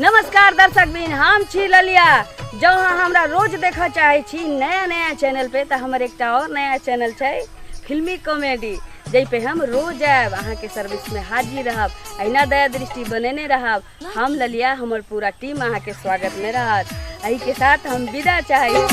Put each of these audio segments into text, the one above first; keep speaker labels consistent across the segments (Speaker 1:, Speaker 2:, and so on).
Speaker 1: नमस्कार दर्शक बिन, हम छी ललिया। जो हमरा रोज देखा चाहे छी नया नया चैनल पे, तो हमारे एक और नया चैनल है फिल्मी कॉमेडी, जै पे हम रोज आब अहाँ के सर्विस में हाजिर रहब, अहिना दया दृष्टि बनेने रहब। हम ललिया, हमार पूरा टीम अहाँ के स्वागत में रहत। एही के साथ हम विदा चाहे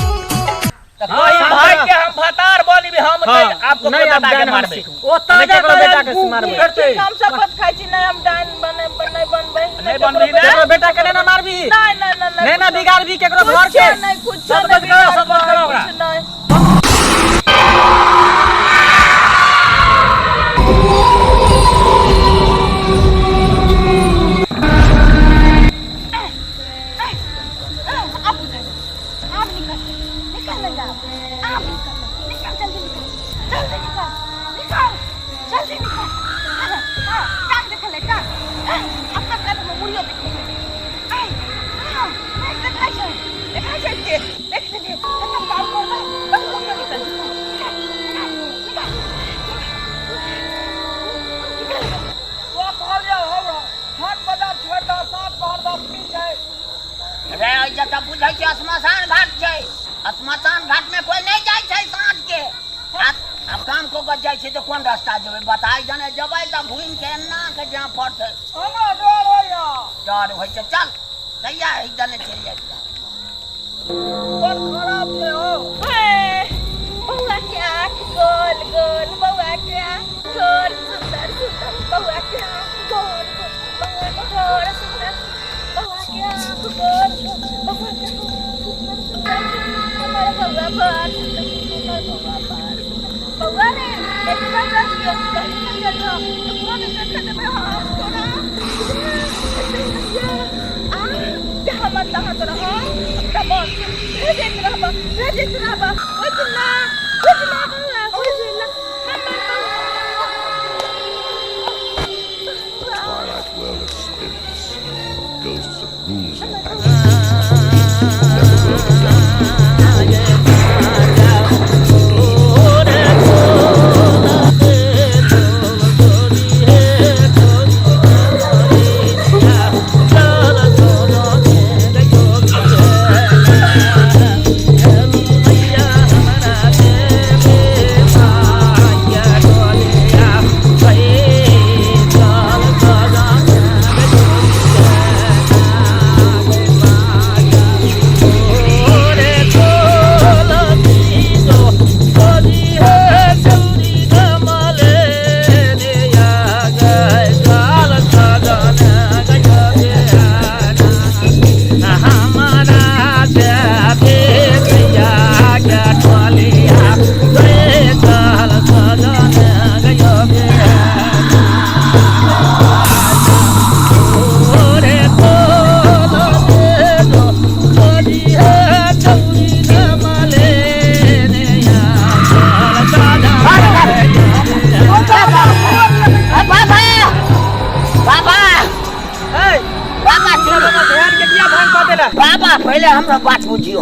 Speaker 2: भाई के हम भतार बोली भी हम आपको नहीं बता के मारबे ओ ताजा बेटा के मारबे
Speaker 3: हम शपथ खाइ छी नहीं हम डाइन बने बनबे
Speaker 2: नहीं बनबी ना बेटा के ना मारबी नहीं ना बिगाड़बी केकरो घर के
Speaker 3: नहीं कुछ
Speaker 2: शपथ करो ओकरा
Speaker 4: स्मशान घाट में कोई नहीं जाए छै साँझ के। अब काम को बच जाए तो कौन रास्ता जेबे बताई जने जबै त घुम के एन्ना के जहां पड़ते
Speaker 3: हमरा डर होइया
Speaker 4: डर होय छै। चल तैया है जने चल जाए
Speaker 3: बहुत खराब है हो बउआ के आँख गोल गोल बउआ के आँख गोल सुंदर सुंदर बउआ के आँख गोल गोल बउआ के सुंदर बउआ के आँख गोल बउआ के हमारे बउआ पर बउआ ने एक बार रख दिया कहीं नहीं जाता तो पूरा नहीं देखने में हाथ तो ना जहाँ मत तहाँ तो रहा तब भेज रहा उजना
Speaker 5: Twilight world of spirits, ghosts of ghouls and banshees. Netherworld of darkness.
Speaker 4: पहले हमरा बात बुझियो।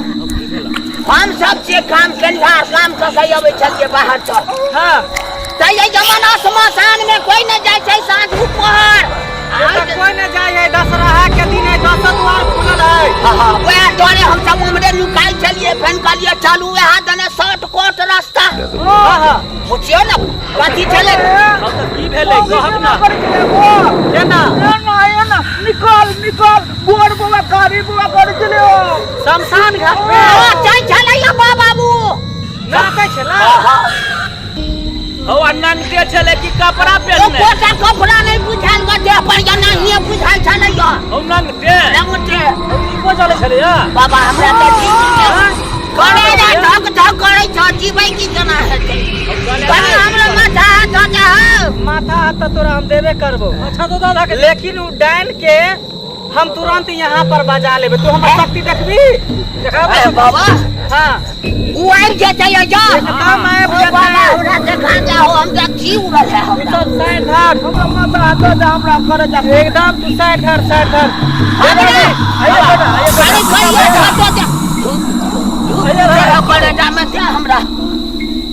Speaker 4: हम सब से काम केनिहार काम क के आबै छलिए बाहर से। हां त ये जमाना स्मशान में कोई न जाय छै साँझ उपहर
Speaker 2: कोई न जाय है। दशहरा के दिन है 10 द्वार खुलल है।
Speaker 4: हां वे डरे हम सब उमरे लुकाई छलिए फेन कहलिए चलू वहां दने शॉर्टकट रास्ता। हां पूछियो न कथि चले
Speaker 2: अब त की भेलै कहब ना केना
Speaker 3: ना निकल गोड़ बुआ कारी बुआ कर चलियो
Speaker 2: शमशान घाट पे
Speaker 4: चल चलैया बाबू
Speaker 2: नाचे छला। हो अनन के छले की कपड़ा
Speaker 4: ओ
Speaker 2: पहनने
Speaker 4: कोटा कपड़ा नहीं बुझाल ग देह पर जना ही बुझाल छलैया।
Speaker 2: हो नंगटे
Speaker 4: रंगटे
Speaker 2: की को चले छले या
Speaker 4: बाबा हमरा त करे जा धक करे छ जीवै की केना हेतै कनी हमरा माथा हाथ जा
Speaker 2: माथा हाथ तो तोरा हम देबे करबो। अच्छा तो दादा के लेकिन उ डाइन के हम तुरंत यहाँ पर बजा लेबे। तू हमर शक्ति देखबी देखाबे
Speaker 4: बाबा।
Speaker 2: हां
Speaker 4: उ आइ जेतै जा
Speaker 2: काम आए
Speaker 4: बाबा हमरा देखा जाओ हम देखी उड़ल है
Speaker 2: ई
Speaker 4: हमरा
Speaker 2: तो साइड धर
Speaker 3: हमरा माथा हाथ जा हमरा करे जा
Speaker 2: एकदम तू साइड धर
Speaker 4: अरे
Speaker 2: आइए बेटा
Speaker 4: करे जा में क्या हमरा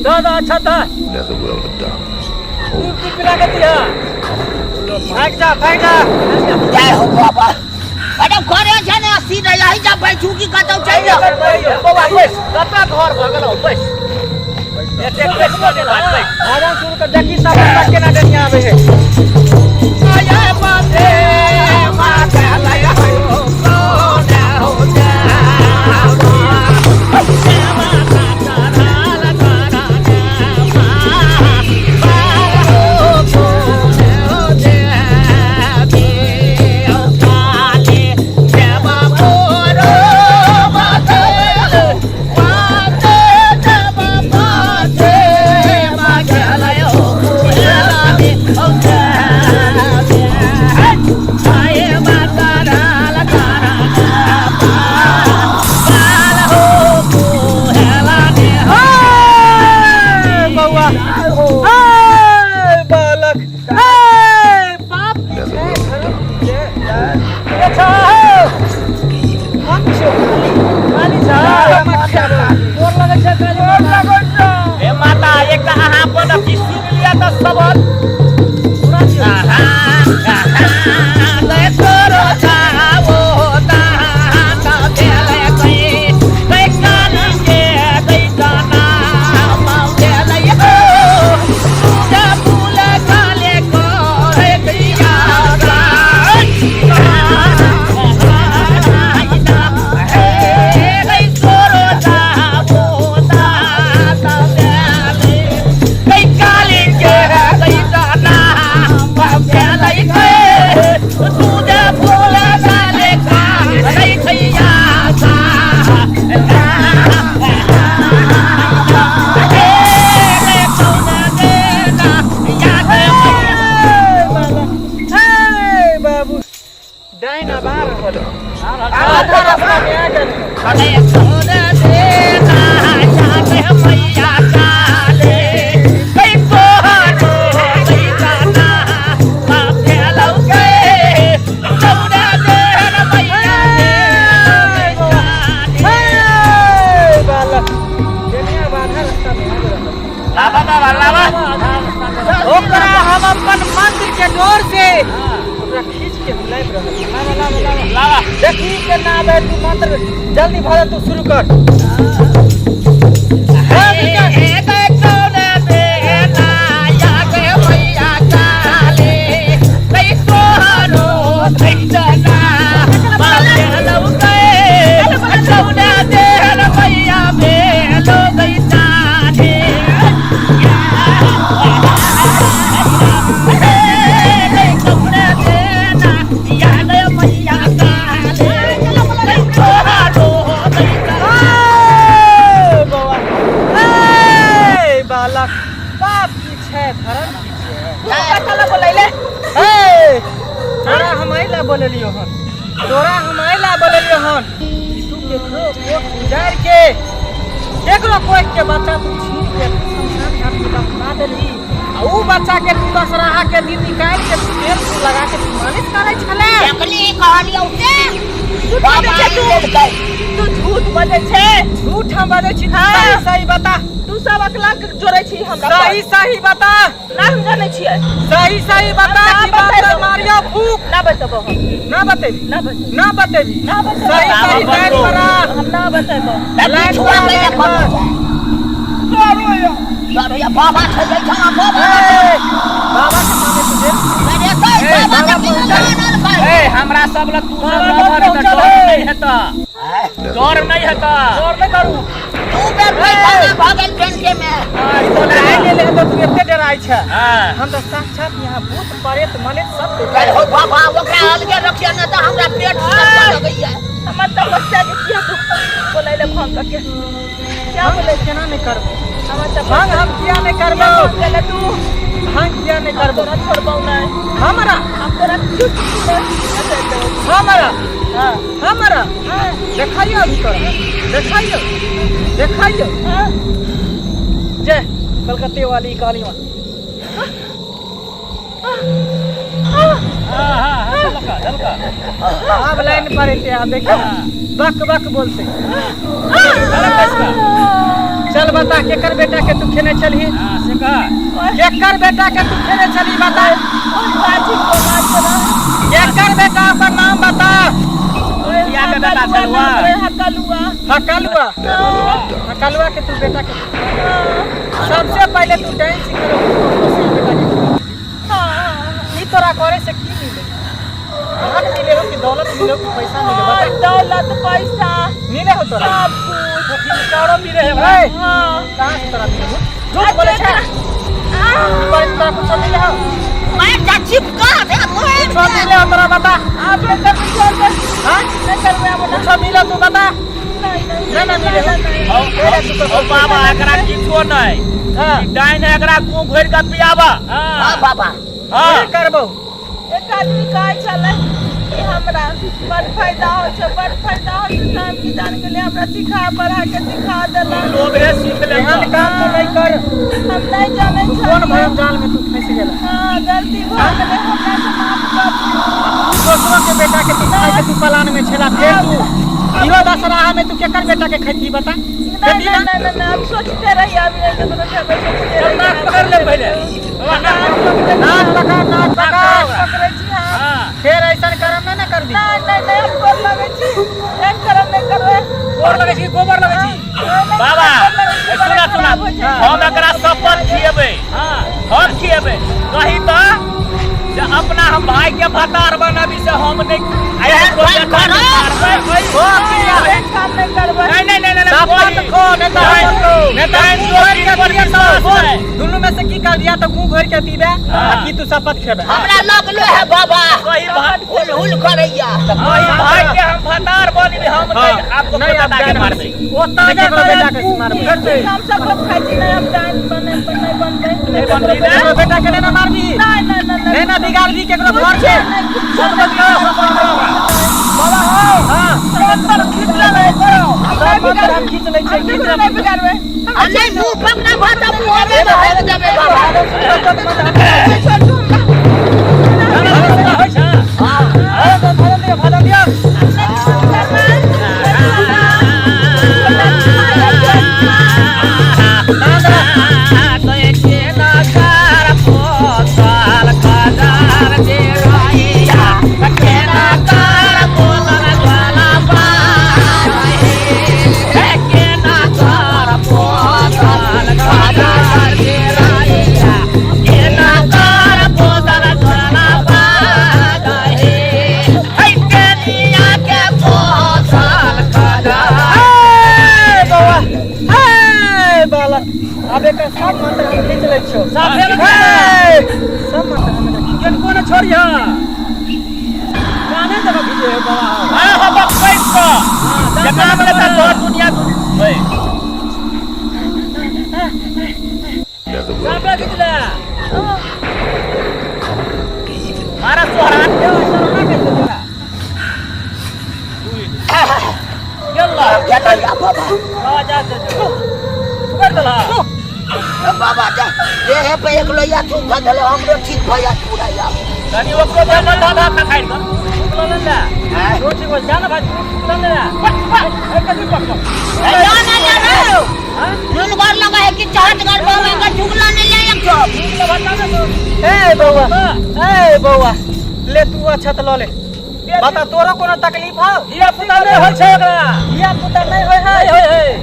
Speaker 2: दादा अच्छा था
Speaker 5: Netherworld of darkness. Cold.
Speaker 2: तू पिला के दिया भाग जा
Speaker 4: जय हो बाबा। अरे करे जा बैठू की कतौ चल जा
Speaker 2: बौआ बैस कतऽ घर भ गेलौ बैस एते बैस के बात बैस आराम शुरू कर देखी सब तक केना देनिया आवे है आया बाते माता लया हो सोना हो जा देखी के ना आवे तू मंत्र जल्दी भरे तू शुरू कर बोलियो हन तोरा हम आइला बोलियो हन तू केकरो कोट गुजार के केकरो कोई के बच्चा तू छीन के शमशान घाट में दफना देली आ ऊ बच्चा के तू दशहरा के दिन निकाल के तेल लगा के मालिश करे छले
Speaker 4: एकली कहलियौ से बाबा
Speaker 3: तू झूठ बजे छे
Speaker 2: झूठ हम बजे छी सही सही बता
Speaker 3: तू सब अकला जोड़े छी हमरा
Speaker 2: सही सही बता
Speaker 3: ना हम जाने छियै
Speaker 2: सही सही बता की बात मारिया फूक
Speaker 3: ना बतबो हम
Speaker 2: ना बतेबी
Speaker 3: ना बतेबी
Speaker 2: ना बतेबी
Speaker 3: ना बतेबी
Speaker 2: सही सही बात करा
Speaker 3: हम ना बतेबो
Speaker 4: लाइन छुआ के देखो या बाबा से बैठा बाबा
Speaker 2: बाबा के माने तुझे
Speaker 4: अरे सही बाबा के
Speaker 2: ए हमरा सब ल तू सब खबर त डर नहीं हेता डर नहीं हेता डर नहीं करू
Speaker 4: तू बैठा भागल ट्रेन के में
Speaker 2: ई तो लाइन ले तो तू एते डराई छ हम तो साक्षात यहां भूत प्रेत मलित सब
Speaker 4: अरे हो बाबा ओकरा अलगे रखिया न त हमरा पेट फट लगैया
Speaker 3: हमर तपस्या के किया तू बोलै ले फोन करके क्या बोले
Speaker 2: केना नहीं करबो
Speaker 3: हमर
Speaker 2: भांग हम किया नहीं करबो
Speaker 3: बोले तू
Speaker 2: भांग किया नहीं करबो
Speaker 3: तोरा छोड़बौ नहीं
Speaker 2: हमरा
Speaker 3: हम तोरा चुप
Speaker 2: हमरा हमरा देखाइयो अभी तोरा देखाइयो देखाइयो जय कलकत्ते वाली काली मां अब लाइन पर एते आ देखो बक बक बोलते चल बता केकर बेटा के तू खेने चलही केकर बेटा के तू खेने चली बता केकर बेटा का नाम बता
Speaker 3: बेटा कलुआ
Speaker 2: हकलुआ हकलुआ के तू बेटा के सबसे पहले तू डांस सीखे बेटा के तोरा करे से की मिले धन मिले हो कि दौलत मिले हो कि पैसा मिले बता
Speaker 3: दौलत पैसा
Speaker 2: मिले हो तोरा
Speaker 3: सब कुछ
Speaker 2: करोड़ों मिले है भाई कहां से तोरा मिले हो झूठ बोले छे पर तोरा कुछ मिले हो
Speaker 4: मैं जा चिपका दे मोए
Speaker 2: कुछ मिले हो तोरा बता
Speaker 3: आप लोग का विचार कर
Speaker 2: हां
Speaker 3: नहीं कर मैं बोला
Speaker 2: कुछ मिले तू बता
Speaker 3: नहीं
Speaker 2: ना मिले हो
Speaker 6: ओ बाबा एकरा किछो नहीं
Speaker 2: हां
Speaker 6: डाइन एकरा को घोर के पियाबा
Speaker 4: हां बाबा
Speaker 2: हां करबो
Speaker 3: एक आदमी काय चले कि हमरा बड़ फायदा हो छै बड़ फायदा हो छै टाइम की जान के लिए हमरा सिखा पढ़ा के सिखा देला
Speaker 6: लोग रे सीख ले
Speaker 2: एहन काम तो नहीं कर
Speaker 3: हम नहीं जाने छै
Speaker 2: कौन भयम जाल में तू फंस गेला
Speaker 3: हां गलती भ गेलै हमरा से माफ कर दियो
Speaker 2: दोस्तों के बेटा के तू खाए के तू पलान में छेला फेर तू इहो दशहरा में तू केकर बेटा के खेती बता खेती ना
Speaker 3: नहीं हम सोचते रही अभी एक तो ठेबे सोचते
Speaker 6: नाक पकड़ ले पहले बाबा
Speaker 2: नाक पकड़
Speaker 3: पकड़े छी हां
Speaker 2: फिर ऐसा करम ना कर दी
Speaker 3: नहीं हम गोर लगे छी एक करम नहीं करबे
Speaker 6: गोबर लगे छी गोबर लगे छी बाबा सुना हम एकरा शपथ खिएबे हम खिएबे कही तो जे अपना हम भाई के भतार बनबी से हम नहीं आए
Speaker 4: भाई करो
Speaker 2: हो किया
Speaker 3: काम नहीं करबे
Speaker 6: नहीं
Speaker 2: शपथ खो नेता दुनु में से की कर दिया तो मुंह घोर के दीबे कि तू शपथ खेबे
Speaker 4: हमरा लगलो है बाबा
Speaker 6: कही भाई
Speaker 4: हुल करैया
Speaker 6: कही भाई के हम भतार बनबी हम नहीं आपको
Speaker 2: नहीं आप
Speaker 6: बता के मारबे
Speaker 2: ओ ताजा बेटा के मारबे कर दे
Speaker 3: हम सब खाई छी नहीं हम डांस बने नहीं बनबे
Speaker 6: नहीं बनबी ना
Speaker 2: बेटा के ना मारबी
Speaker 3: नहीं
Speaker 2: नहीं ना बिगाड़ दी केकरो घर से सब बाबा हो हां
Speaker 3: पर खींच ले करो
Speaker 2: हम खींच ले छै खींच ले
Speaker 3: नहीं बिगाड़बे
Speaker 4: अरे मुंह पकड़ा भाता मुंह में भेज देबे बाबा
Speaker 2: अब एक सब मंत्र हम खींच ले छो सब मंत्र हम केन कोन छोड़िया काने जगह खींचे बाबा
Speaker 6: हां हो बक पैसा जकरा में तो दुनिया होय
Speaker 5: Never will
Speaker 6: सब
Speaker 5: be
Speaker 6: खींच
Speaker 5: done.
Speaker 6: ले मारा सोहरान
Speaker 2: शरणा के तोरा
Speaker 6: यल्ला
Speaker 4: क्या करिया बाबा
Speaker 6: आ जा जा कर दला
Speaker 4: बाबा जा ये है पे एक लोया तू धल हमरो ठीक भया पूरा या
Speaker 6: तनी ओकरो बना दादा खा खाइ कर उकलो ले ले रोटी को जाना भाई उकलो ले ले एक कदी पक
Speaker 4: ना नुन बार लगा है कि चाहत कर बाबा का झुगला नहीं ले एक छो
Speaker 2: ए बौआ ले तू अच्छा त ले बता तोरा कोनो तकलीफ हो
Speaker 6: ये पुता नहीं होय छै एकरा
Speaker 2: ये पुता नहीं होय है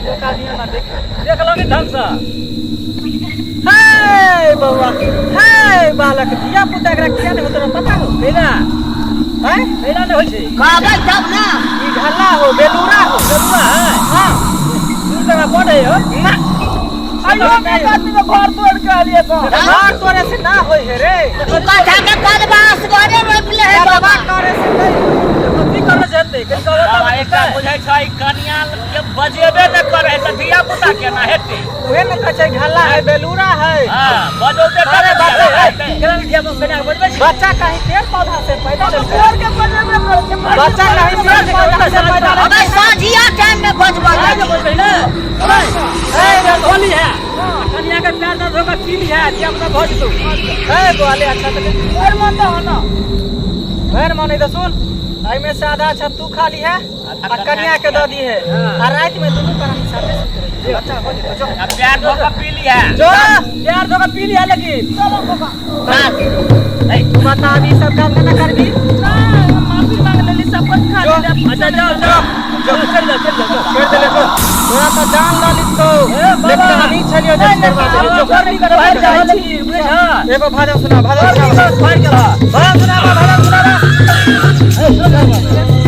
Speaker 6: देखा दिया ना देख लो नहीं ढंग से
Speaker 2: हे बौआ हे बालक दिया पुता एकरा किया नहीं हो तोरा पता हो
Speaker 6: बिना
Speaker 2: हैं
Speaker 6: बिना नहीं होय छै
Speaker 4: कागज तब ना
Speaker 2: ई घल्ला हो बेलूरा हो
Speaker 6: जरूर है
Speaker 2: हां
Speaker 6: तू जगह पड़े हो
Speaker 2: ना
Speaker 3: आयो एक आदमी को घर तोड़ के आलिए तो
Speaker 2: घर तोरे से ना होय है रे
Speaker 4: तू कथा के कदबास घरे रोप ले है बाबा
Speaker 2: करे से नहीं
Speaker 6: की कर जते के बाबा एकटा बुझाइ छै कनिया के बजेबे न करे त दिया पुता केना हेतै
Speaker 2: उहे न कहे घल्ला है बेलूरा है
Speaker 6: हां बजौते
Speaker 2: अरे बाप रे
Speaker 6: केना दिया तो कनिया बजबै छै
Speaker 2: बच्चा कहीं पेड़ पौधा से पैदा होता
Speaker 3: तोड़ के बनेबे करके
Speaker 2: है बच्चा कहीं पेड़ पौधा से पैदा होता
Speaker 4: अबे साझिया टाइम में बजबा
Speaker 6: बजबै ना ए होली है कनिया के प्यार न धोका पी ली है दिया पुता भज दो
Speaker 2: है बोले अच्छा तो
Speaker 3: घर मन हो ना
Speaker 2: घर माने तो सुन आई में से आधा अच्छा तू खा ली है और कन्या के दे दी है और रात में दोनों प्राणी साथे सुते रहे अच्छा हो जो
Speaker 6: अब प्यार धोका पी ली है
Speaker 2: जो प्यार धोखा पी लिया लेकिन
Speaker 3: चलो बाबा
Speaker 2: तू बता अभी सब काम ना कर दी
Speaker 3: ना माफी मांग लेली सब खा
Speaker 2: जो,
Speaker 3: दे
Speaker 6: अच्छा जाओ जाओ चल जा
Speaker 2: कर दे ले तोरा तो जान लाली तो लेकिन हम ही चलियो जे करवा
Speaker 6: जो कर नहीं कर बाहर जा बुझे हां
Speaker 2: एगो भाजा सुना
Speaker 6: फाड़ के भाड़ा सुना
Speaker 2: भाजा सुना
Speaker 6: ए सुन